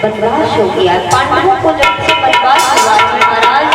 बनवास हो गया। पांडवों को जब से बनवास हुआ महाराज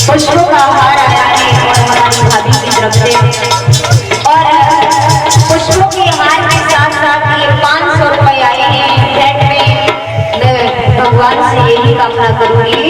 पुष्पों का हार आया है और हमारी भाभी की तरफ से, और पुष्पों के हार के साथ साथ ये 500 रुपए आए हैं। फ्लैट में मैं भगवान से यही करूंगी।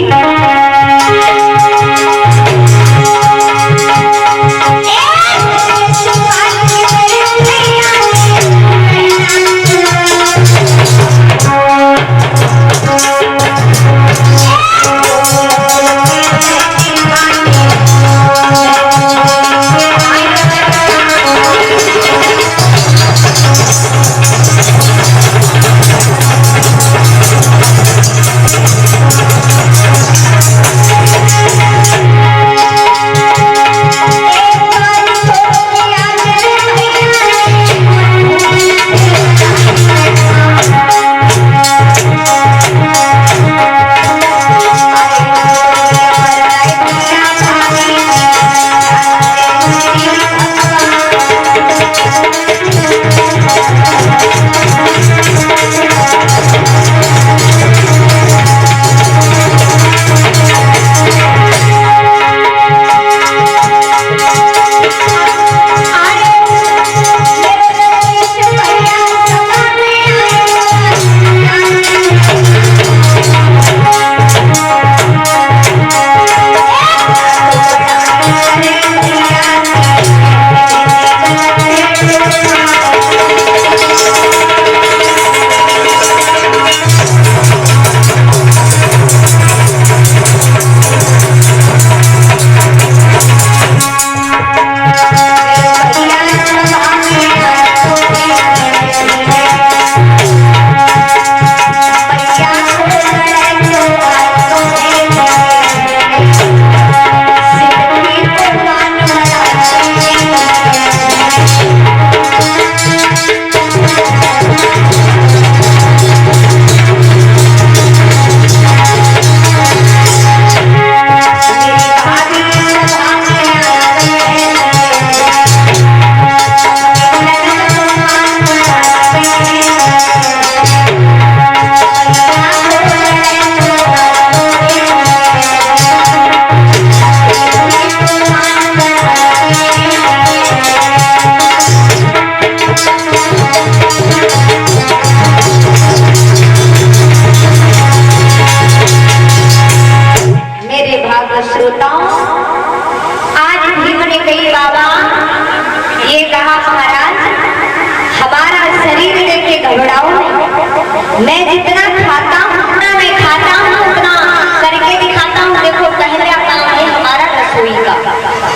मैं जितना खाता हूँ उतना मैं खाता हूँ उतना करके दिखाता हूँ। देखो पहला काम है हमारा रसोई का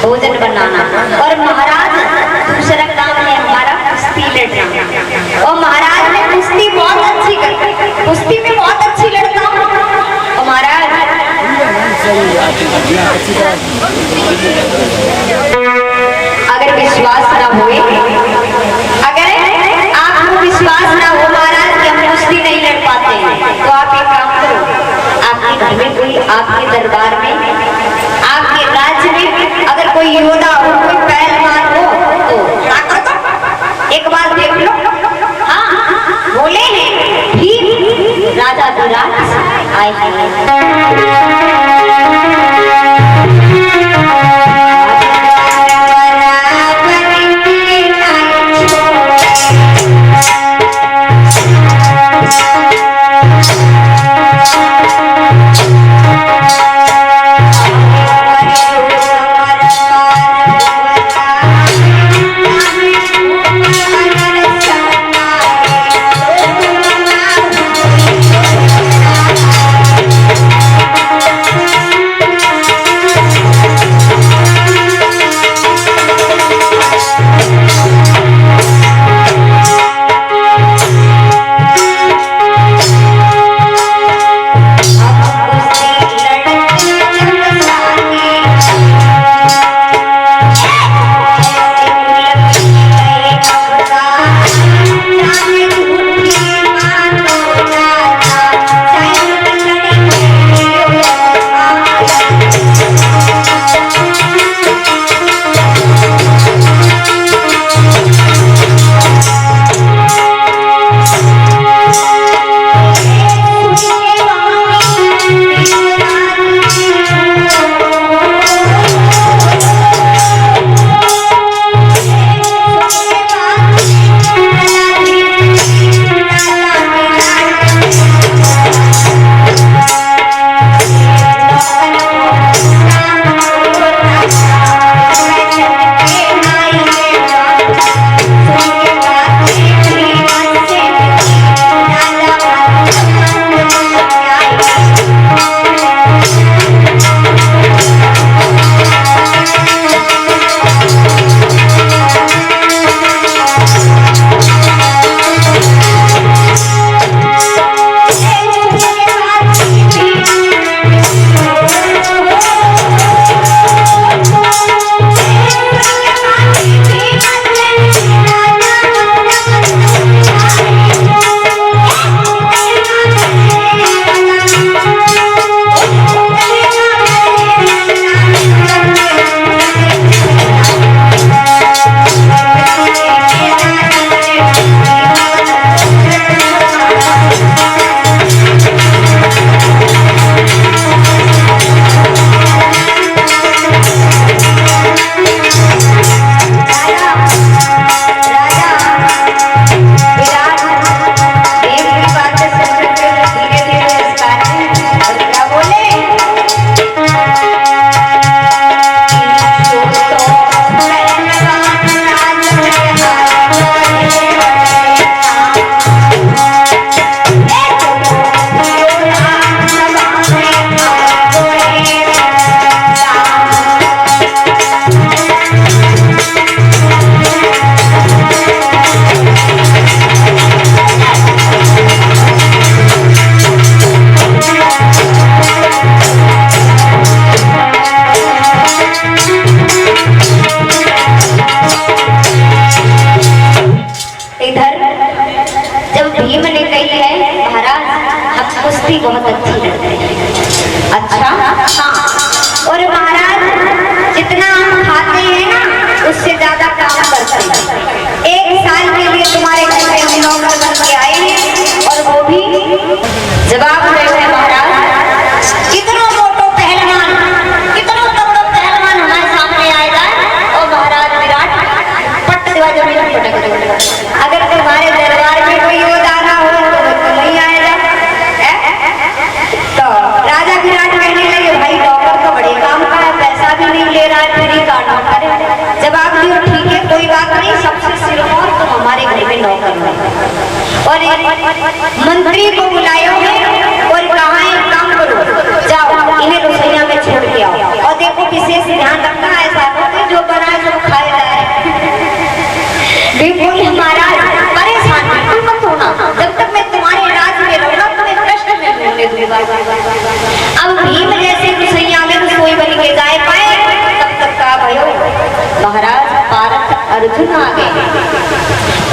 भोजन बनाना, और महाराज दूसरा काम है हमारा कुश्ती लड़ना। और महाराज ने कुश्ती बहुत अच्छी करती, कुश्ती में बहुत अच्छी लड़ता हूँ। और महाराज अगर विश्वास ना हुए, अगर आपको विश्वास ना हो महाराज कि हम कुश्ती नहीं लड़ पाते, तो आप एक काम करो, आपके घर में कोई, आपके दरबार में, आपके राज्य में अगर कोई योद्धा हो, कोई पहलवान हो, तो एक बार देख लो। हाँ बोले हैं ठीक राजा धीराज आए हैं। सुनकर जब भीम ने कही है महाराज हम कुश्ती बहुत अच्छी लड़ते हैं। अच्छा हाँ, और महाराज जितना हम खाते हैं ना उससे ज्यादा काम करते हैं। 1 साल के लिए तुम्हारे घर में हम नौकर बन के आए हैं और वो भी जवाब देते हैं महाराज कितना मोटो पहलवान, कितना तगड़ा पहलवान हमारे सामने आएगा और महाराज विराट पट देवा जमीन पर पटक देगा। अगर तुम्हारे दरबार में कोई योद्धा ना हो तो नहीं आएगा। तो राजा विराट कहने लगे भाई नौकर तो बड़े काम का है, पैसा भी नहीं ले रहा है, फ्री का नौकर है। जवाब दियो ठीक है कोई बात नहीं, सबसे सिरमौर तुम हमारे घर में नौकर हो। और मंत्री को बुलायो है और कहा एक काम करो जाओ इन्हें रसोईया में छोड़ के आओ और देखो विशेष ध्यान रखना ऐसा हो जो बनाए जो खाए जाए। बिल्कुल महाराज परेशान बिल्कुल मत होना, जब तक मैं तुम्हारे राज में रहूंगा तुम्हें प्रश्न में होने दूंगा। अब भीम जैसे रसोईया में रसोई बन के जाए पाए तब तक का भयो महाराज पारस अर्जुन आ गए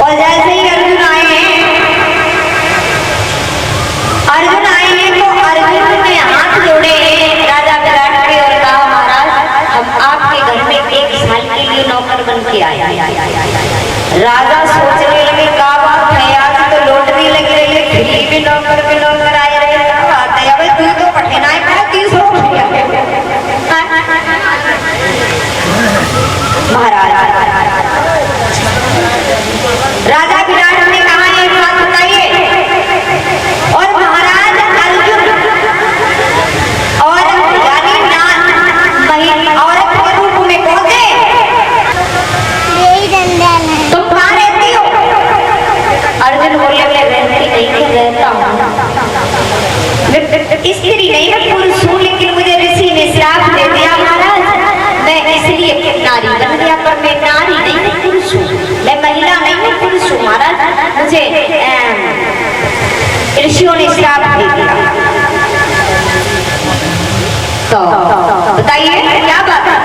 और जैसे ही अर्जुन आए हैं तो अर्जुन ने हाथ जोड़े राजा विराट के और कहा महाराज हम आपके घर में 1 साल के लिए नौकर बन के आए। राजा सोचने लगे क्या बात है आज तो लॉटरी लगी रही है, फ्री भी नौकर आए रहे बात है। अब तू तो पठेनाई पर 30 रुपया महाराज। राजा विराट ने कहा एक बात बताइए और महाराज अर्जुन और यानी औरत के रूप में पहुंचे तुम कहाँ रहती हो? अर्जुन बोले मैं रहती नहीं रहता हूँ, स्त्री नहीं मैं पुरुष हूँ, लेकिन मुझे ऋषि ने श्राप दे दिया महाराज मैं इसलिए नारी बन गया, पर मैं नारी नहीं मैं पुरुष हूँ, मैं महिला नहीं मैं पुरुष हूँ महाराज, मुझे ऋषियों ने श्राप दे दिया। तो बताइए क्या बात है?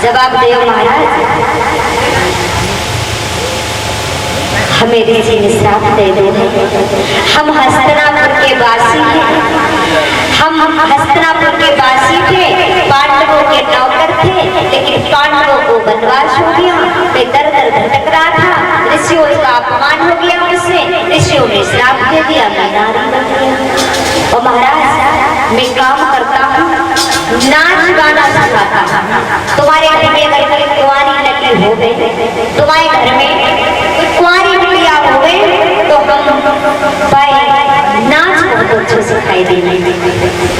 जवाब दो महाराज हमें ऋषि ने श्राप दे दिया। हम हस्तिनापुर के वासी हैं, हम हस्तिनापुर के वासी थे, पांडवों के नौकर थे, लेकिन पांडवों को वनवास हो गया, वे दर दर भटक रहा था, ऋषियों का अपमान हो गया मुझसे, ऋषियों ने श्राप दे दिया मैं नारी बन गया। और महाराज मैं काम करता हूँ, नाच गाना सिखाता हूँ। तुम्हारे घर में अगर कोई कुंवारी लड़की हो गई, तुम्हारे घर में कुंवारी बिटिया हो गई तो हम भाई नाच बहुत अच्छे सिखाई देंगे।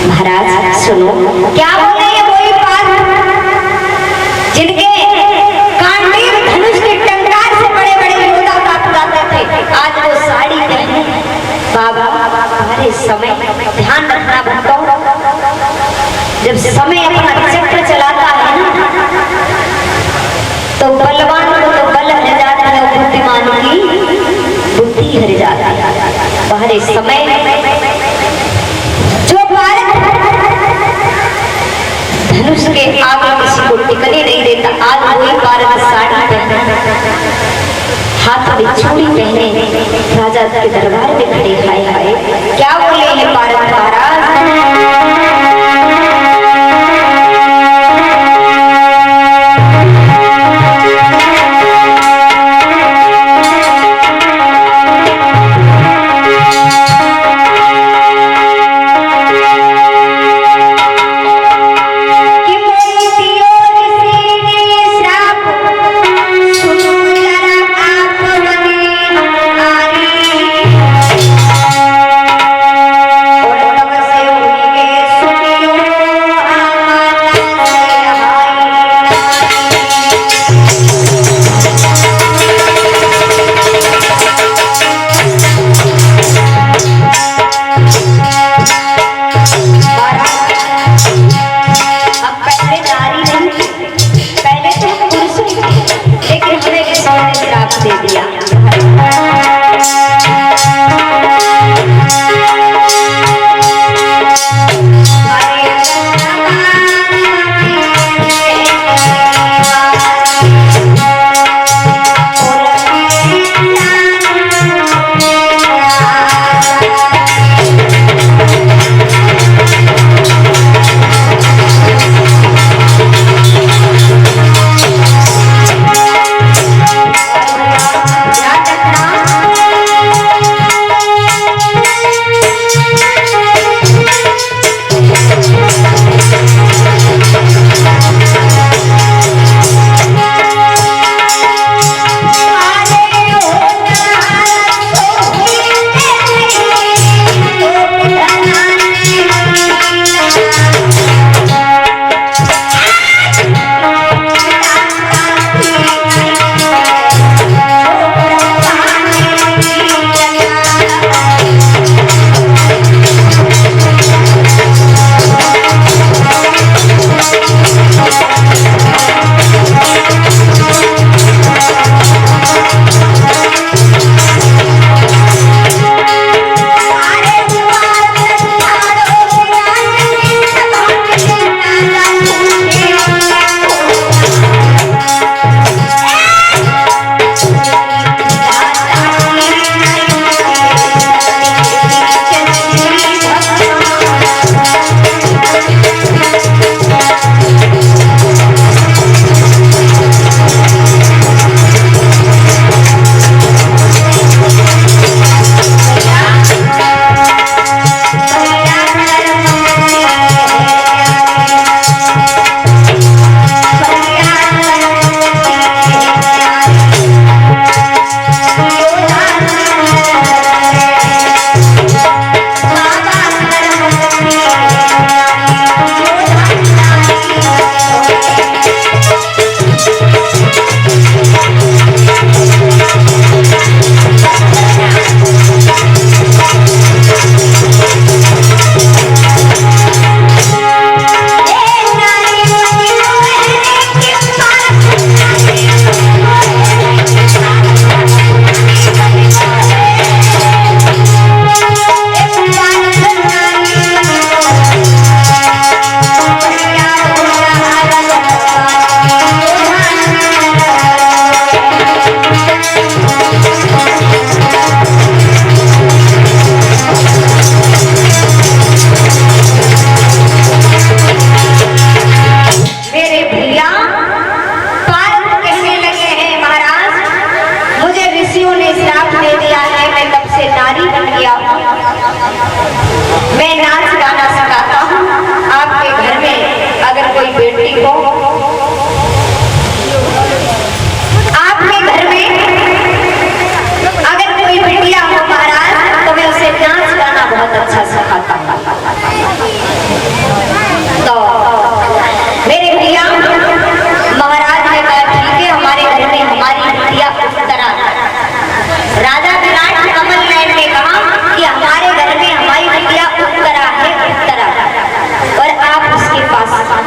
महाराज सुनो क्या बोले ये वही बात जिनके कांडीव धनुष के टंकार से बड़े बड़े योद्धा प्राप्त जाते थे, आज वो साड़ी पहने। बाबा हमारे समय ध्यान रखना भक्तों, जब समय अपना चक्र चलाता है ना तो बलवान को तो बल हर जाता है, बुद्धिमान की बुद्धि हर जाती है। बाहर समय जो भारत धनुष के आगे किसी को टिकने नहीं देता, आज वही भारत साड़ी पहने हाथ में चूड़ी पहने राजा के दरबार में खड़े हाय हाय क्या बोले हैं भारत महाराज।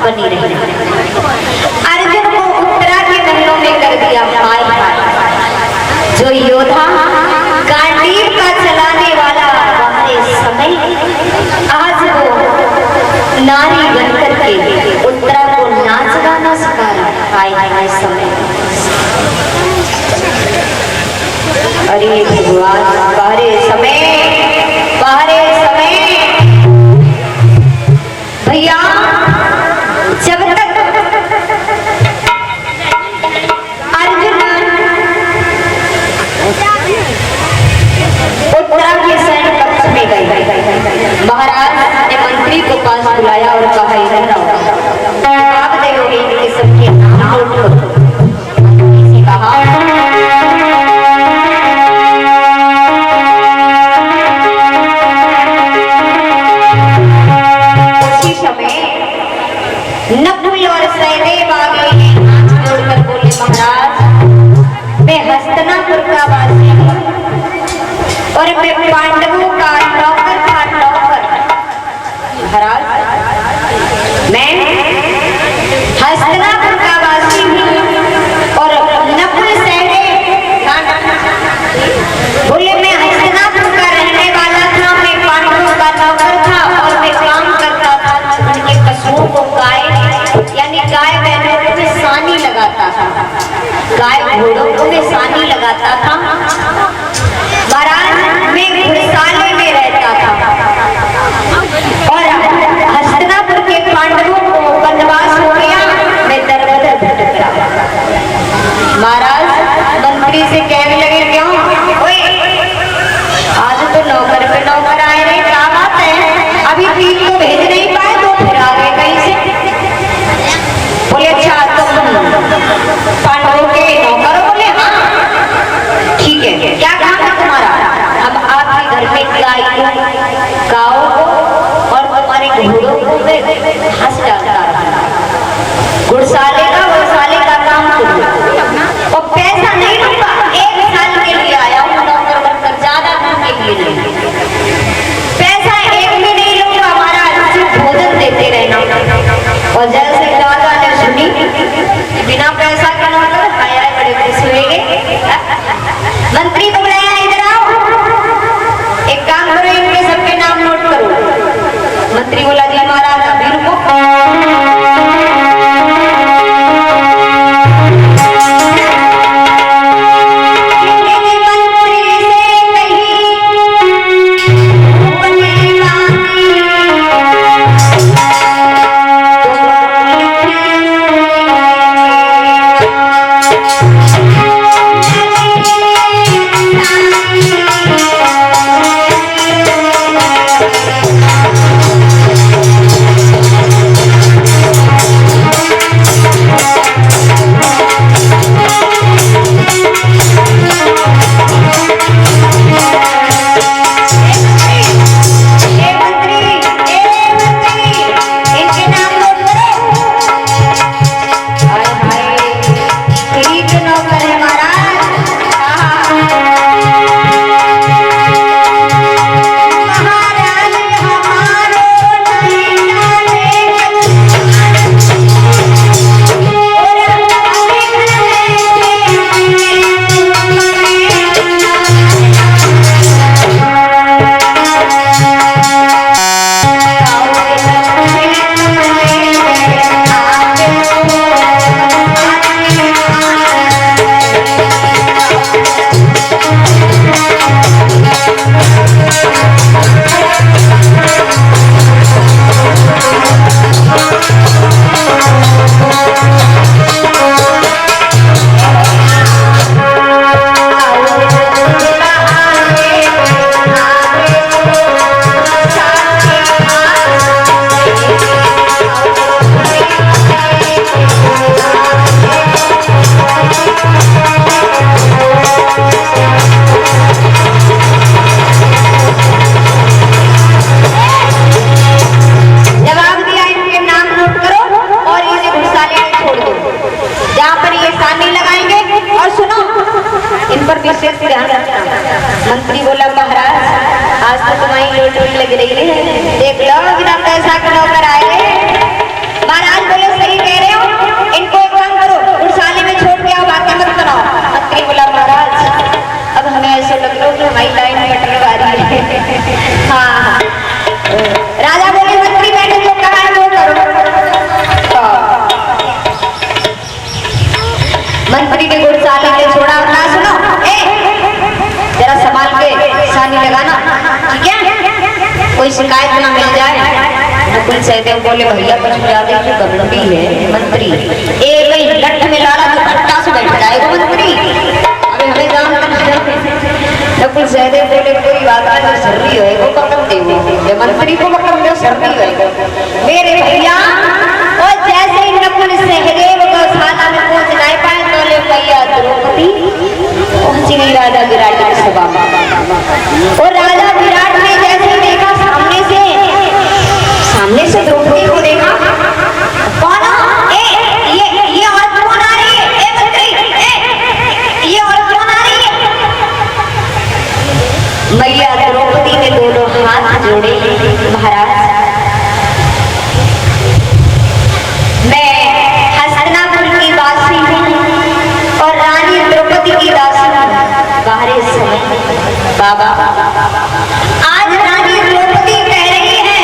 बनी रही। अर्जुन को उत्तरा के महलों में कर दिया भाई भाई। जो योद्धा गांडीव का चलाने वाला हमारे समय, आज वो नारी बनकर के उत्तरा को नाच गाना सिखा रहा। हाय हाय समय, अरे भगवान, बाहरे समय भैया, जब तक अर्जुन उत्तरा के सैन्य पक्ष में गए, महाराज ने मंत्री को पास बुलाया और कहा आप देखोगे इनके सबके नाम नोट करो। मंत्री कहा नकुल और सहदेव आ गए, हाथ जोड़कर बोले महाराज, मैं हस्तिनापुर का वासी हूँ और मैं पांडवों का नौकर था, नौकर। महाराज, मैं हस्तिनापुर का वासी हूँ और नकुल सहदेव बोले मैं हस्तिनापुर का रहने वाला था, मैं पांडवों का नौकर था और मैं काम करता था उनके पशुओं को, गाय यानी गाय बैलों में सानी लगाता था, गाय घोड़ों को मैं सानी लगाता था। महाराज, मैं घुड़साले में रहता था और हस्तिनापुर के पांडवों को वनवास हो गया, मैं दर बदर भटक रहा। महाराज मंत्री से कहने लगे क्यों, ओए आज तो नौकर पे नौकर आए रहे, क्या बात है, अभी तीन को भेज नहीं पाए तो फिर आ गए कहीं से। बोले अच्छा तुम पांडवों के नौकर हो? बोले हाँ। ठीक है, क्या काम है तुम्हारा? हम आपके घर में गाय गाओ और तुम्हारे घोड़ों को घास डालता रहा। घुड़साले का काम करो और पैसा नहीं लूंगा, 1 साल के लिए आया हूँ नौकर बनकर, ज्यादा दिन के लिए नहीं, पैसा 1 भी नहीं लूंगा, हमारा सिर्फ भोजन देते रहना। और जैसे राजा ने सुनी बिना पैसा के नौकर, आया बड़े खुश हुए। मंत्री को बुलाया, इधर आओ, एक काम करो, इनके सबके नाम नोट करो। मंत्री बोला जी महाराज अभी रुको। मंत्री बोला महाराज आज तो तुम्हारी लोटोरी लग रही है, देख लो बिना पैसा के नौकर आए। महाराज कि हमारी लाइन कटने वाली है। हाँ राजा बोले मंत्री मैंने जो कहा है वो करो। मंत्री ने घुड़साली ने छोड़ा ना सुनो जरा संभाल के सानी लगाना ठीक है, कोई शिकायत ना मिल जाए। नकुल सहदेव बोले भैया कुछ ज्यादा ही गंभीर है मंत्री, एक ही लठ में लाड़ा तो घट्टा से बैठ जाएगा मंत्री, अबे हमें जान नकुल सहदेव बोले कोई बात नहीं, सर्दी है वो कम दे मंत्री को कम दे सर्दी है मेरे भैया। और जैसे ही नकुल सहदेव गौशाला में पहुंच नहीं पाए तो ले भैया द्रौपदी पहुंची गई राजा विराट की सभा में। और राजा विराट ने जैसे ही देखा सामने से द्रौपदी को देखा, कौन ये औरत कौन आ रही है? ए मंत्री ये औरत कौन आ रही है? मैया द्रौपदी ने दोनों हाथ जोड़े, महाराज मैं हस्तिनापुर की वासी हूँ और रानी द्रौपदी की दासी हूँ। बाहरी समय बाबा आज रानी द्रौपदी कह रही है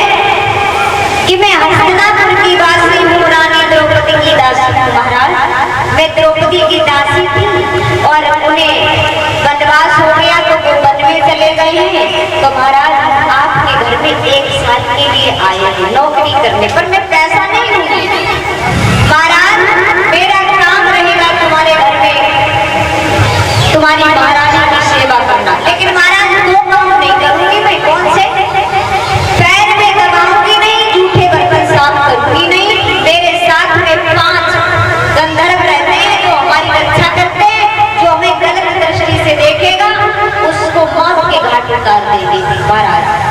कि मैं हस्तिनापुर की वासी हूँ, रानी द्रौपदी की दासी हूँ। महाराज मैं द्रौपदी की दासी थी और उन्हें वनवास हो गया तो वो वन में चले गए हैं, तो महाराज आपके घर में 1 साल के लिए आए हैं नौकरी करने पर, मैं पैसा नहीं लूंगी महाराज, मेरा काम रहेगा तुम्हारे घर में तुम्हारी महारानी की सेवा करना, लेकिन महाराज 2 काम नहीं करूंगी मैं। कौन से? पैर में दबाऊंगी नहीं, जूठे बर्तन साफ करूंगी नहीं, मेरे साथ में 5 गंधर्व रहते हैं जो हमारी रक्षा करते हैं, जो हमें गलत दृष्टि से देखेगा उसको मौत के घाट उतार देंगे महाराज।